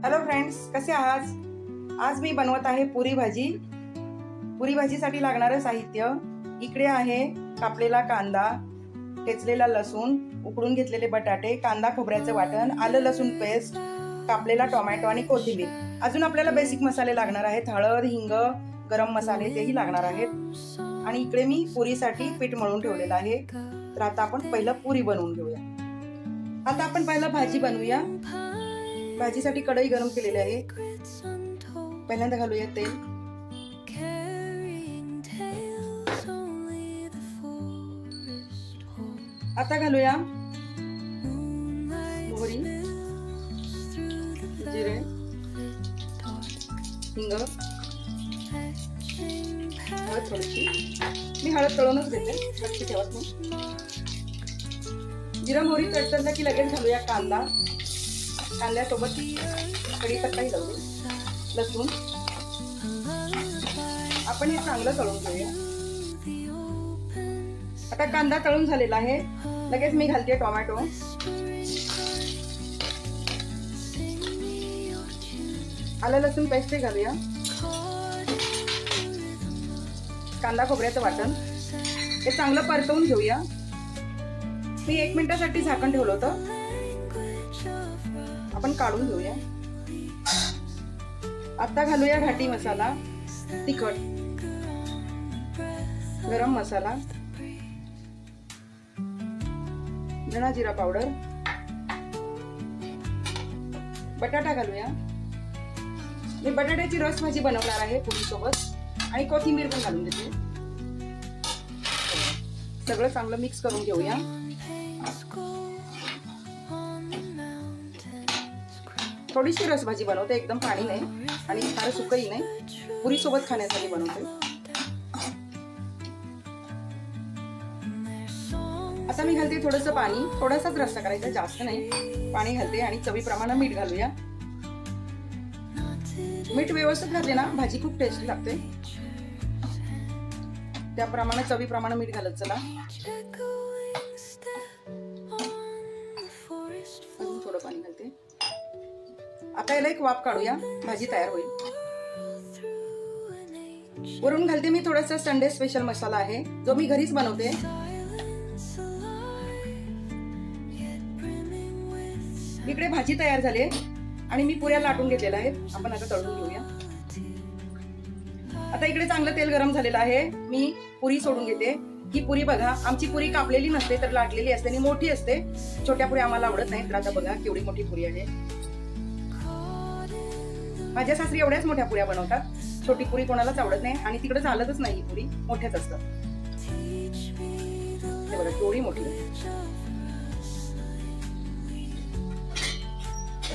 Hello friends, कसे आहात? आज मी बनवत आहे पुरी भाजी. पुरी भाजीसाठी लागणारे साहित्य इकडे आहे: कापलेला कांदा, ठेचलेला लसूण, उकडून घेतलेले बटाटे, कांदा खोबऱ्याचं वाटण, आलं लसूण पेस्ट, कापलेला टोमॅटो आणि कोथिंबीर. अजून आपल्याला बेसिक मसाले लागणार आहेत: हळद, हिंग, गरम मसाले तेही लागणार आहेत. आणि इकडे मी पुरीसाठी पीठ मळून ठेवलेलं आहे. तर आता आपण पहिलं पुरी बनवून घेऊया. आता आपण पहिलं भाजी बनवूया. भाजीसाठी कढई गरम केलेली आहे. पहिल्यांदा घालूया तेल. आता घालूया मोहरी, जिरे, हिंग, हळद थोडीशी. मी हळद तळूनच घेते, कच्ची ठेवत नाही. जिरा मोहरी तडतडला की लगेच घालूया कांदा. कांद्यासोबत कढीपत्ताही घालू, लसूण. आपण हे चांगलं तळून घेऊया. आता कांदा तळून झालेला आहे. लगेच मी घालते टोमॅटो. आलं लसूण पेस्ट घालूया. कांदा खोबऱ्याचं वाटण हे चांगलं परतवून घेऊया. मी 1 मिनिटासाठी झाकण ठेवलं होतं. आपण काढून घेऊया. आता घालूया घाटी मसाला, तिखट, गरम मसाला, धना जिरा पावडर, बटाटा घालूया. मी बटाट्याची रस भाजी बनवणार आहे पुरी सोबत, आणि कोथिंबीर पण घालून देते. सगळं चांगलं मिक्स करून घेऊया. थोडीशी रस भाजी बनवते, एकदम पाणी नाही आणि फार सुकही नाही. पुरी सोबत खाण्यासाठी बनवते. आता मी घालते थोडंसं पाणी. थोडासाच रस्सा करायचा, जास्त नाही. पाणी घालते आणि चवीप्रमाणे मीठ घालूया. मीठ व्यवस्थित घातले ना भाजी खूप टेस्टी लागते. त्याप्रमाणे चवीप्रमाणे मीठ घालत चला. अजून थोडं पाणी घालते. आता याला एक वाफ काढूया, भाजी तयार होईल. वरून घालते मी थोडासा संडे स्पेशल मसाला आहे, जो मी घरीच बनवते. इकडे भाजी तयार झाली आणि मी पुऱ्या लाटून घेतलेल्या आहेत. आपण आता तळून घेऊया. आता इकडे चांगलं तेल गरम झालेलं आहे. मी पुरी सोडून घेते. ही पुरी बघा, आमची पुरी कापलेली नसते तर लाटलेली असते आणि मोठी असते. छोट्या पुऱ्या आम्हाला आवडत नाही. तर आता बघा केवढी मोठी पुरी आहे. माझ्या सासरी एवढ्याच मोठ्या पुऱ्या बनवतात. छोटी पुरी कोणालाच आवडत नाही आणि तिकडे चालतच नाही. ही पुरी मोठ्याच असतात. हे बघा केवढी मोठी.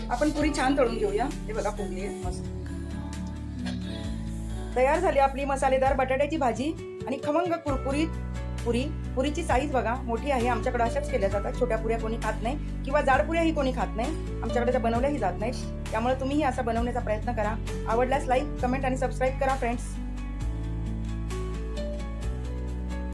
आपण पुरी छान तळून घेऊया. हे बघा फुगली मस्त. तयार झाली आपली मसालेदार बटाट्याची भाजी आणि खमंग कुरकुरीत पुरी. पुरीची साईज बघा मोठी आहे. आमच्याकडे अशाच केल्या जातात. छोट्या पुऱ्या कोणी खात नाही किंवा जाड पुऱ्याही कोणी खात नाही. आमच्याकडे त्या बनवल्याही जात नाहीत. त्यामुळे तुम्हीही असा बनवण्याचा प्रयत्न करा. आवडल्यास लाईक, कमेंट आणि सबस्क्राईब करा फ्रेंड्स.